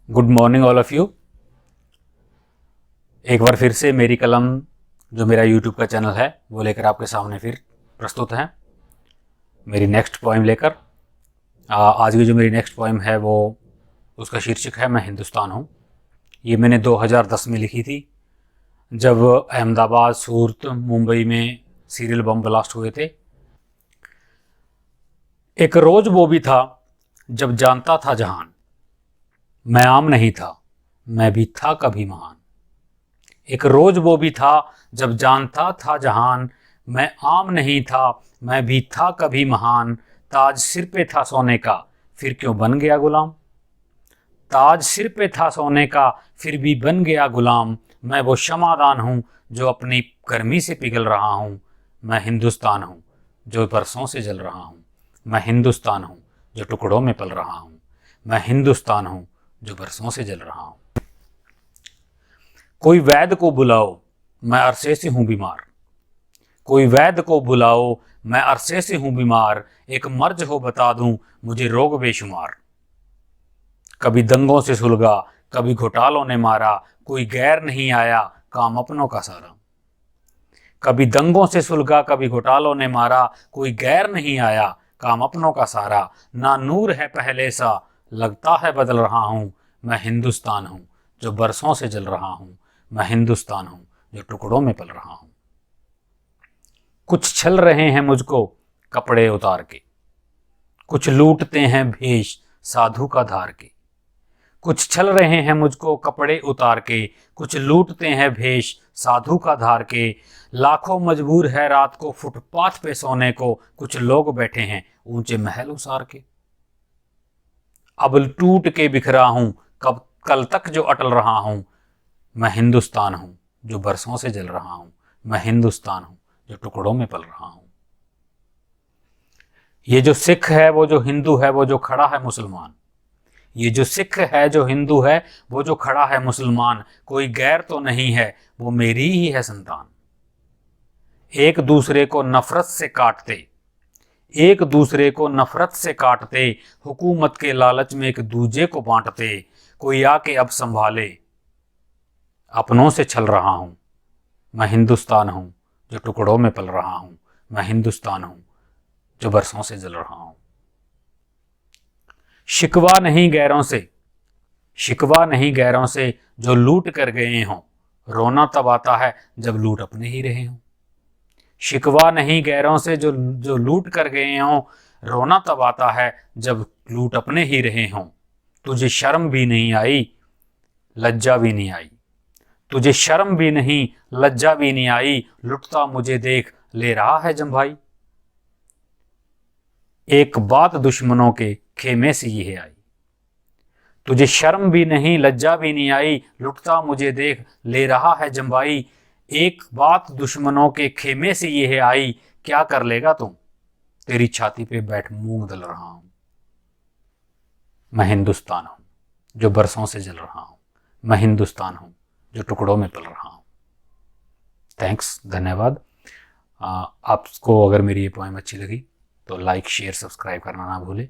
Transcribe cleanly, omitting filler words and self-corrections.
Good morning all of you. एक बार फिर से मेरी कलम जो मेरा यूट्यूब का चैनल है वो लेकर आपके सामने फिर प्रस्तुत है मेरी नेक्स्ट पोइम लेकर। आज की जो मेरी नेक्स्ट पोइम है वो उसका शीर्षक है मैं हिंदुस्तान हूँ। ये मैंने 2010 में लिखी थी जब अहमदाबाद, सूरत, मुंबई में सीरियल बम ब्लास्ट हुए थे। एक रोज वो भी था जब जानता था जहान, मैं आम नहीं था, मैं भी था कभी महान। एक रोज वो भी था जब जानता था जहान, मैं आम नहीं था, मैं भी था कभी महान। ताज सिर पे था सोने का, फिर क्यों बन गया गुलाम। ताज सिर पे था सोने का, फिर भी बन गया गुलाम। मैं वो शमादान हूँ जो अपनी गर्मी से पिघल रहा हूँ। मैं हिंदुस्तान हूँ जो बरसों से जल रहा हूँ। मैं हिंदुस्तान हूँ जो टुकड़ों में पल रहा हूँ। मैं हिंदुस्तान हूँ जो बरसों से जल रहा हूँ। कोई वैद्य को बुलाओ, मैं अरसे से हूँ बीमार। कोई वैद्य को बुलाओ, मैं अरसे से हूँ बीमार। एक मर्ज हो बता दूं मुझे रोग बेशुमार। कभी दंगों से सुलगा, कभी घोटालों ने मारा, कोई गैर नहीं आया काम अपनों का सारा। कभी दंगों से सुलगा, कभी घोटालों ने मारा, कोई गैर नहीं आया काम अपनों का सारा। ना नूर है पहले सा, लगता है बदल रहा हूँ। मैं हिंदुस्तान हूँ जो बरसों से जल रहा हूँ। मैं हिंदुस्तान हूँ जो टुकड़ों में पल रहा हूँ। कुछ छल रहे हैं मुझको कपड़े उतार के, कुछ लूटते हैं भेष साधु का धार के। कुछ छल रहे हैं मुझको कपड़े उतार के, कुछ लूटते हैं भेष साधु का धार के। लाखों मजबूर है रात को फुटपाथ पे सोने को, कुछ लोग बैठे हैं ऊंचे महल उसार के। अब टूट के बिखरा हूं, कब कल तक जो अटल रहा हूं। मैं हिंदुस्तान हूं जो बरसों से जल रहा हूं। मैं हिंदुस्तान हूं जो टुकड़ों में पल रहा हूं। ये जो सिख है वो जो हिंदू है वो जो खड़ा है मुसलमान। ये जो सिख है जो हिंदू है वो जो खड़ा है मुसलमान। कोई गैर तो नहीं है, वो मेरी ही है संतान। एक दूसरे को नफरत से काटते, एक दूसरे को नफरत से काटते, हुकूमत के लालच में एक दूजे को बांटते। कोई आके अब संभाले, अपनों से छल रहा हूं। मैं हिंदुस्तान हूं जो टुकड़ों में पल रहा हूं। मैं हिंदुस्तान हूं जो बरसों से जल रहा हूं। शिकवा नहीं गैरों से, शिकवा नहीं गैरों से जो लूट कर गए हों। रोना तब आता है जब लूट अपने ही रहे हों। शिकवा नहीं गैरों से जो जो लूट कर गए हों। रोना तब आता है जब लूट अपने ही रहे हों। तुझे शर्म भी नहीं आई, लज्जा भी नहीं आई। तुझे शर्म भी नहीं, लज्जा भी नहीं आई। लुटता मुझे देख ले रहा है जंभाई। एक बात दुश्मनों के खेमे से ये आई। तुझे शर्म भी नहीं, लज्जा भी नहीं आई। लुटता मुझे देख ले रहा है जंभाई। एक बात दुश्मनों के खेमे से ये आई। क्या कर लेगा तुम, तेरी छाती पे बैठ मूंग दल रहा हूं। मैं हिंदुस्तान हूं जो बरसों से जल रहा हूं। मैं हिंदुस्तान हूं जो टुकड़ों में पल रहा हूं। थैंक्स, धन्यवाद। आपको अगर मेरी ये पोएम अच्छी लगी तो लाइक, शेयर, सब्सक्राइब करना ना भूलें।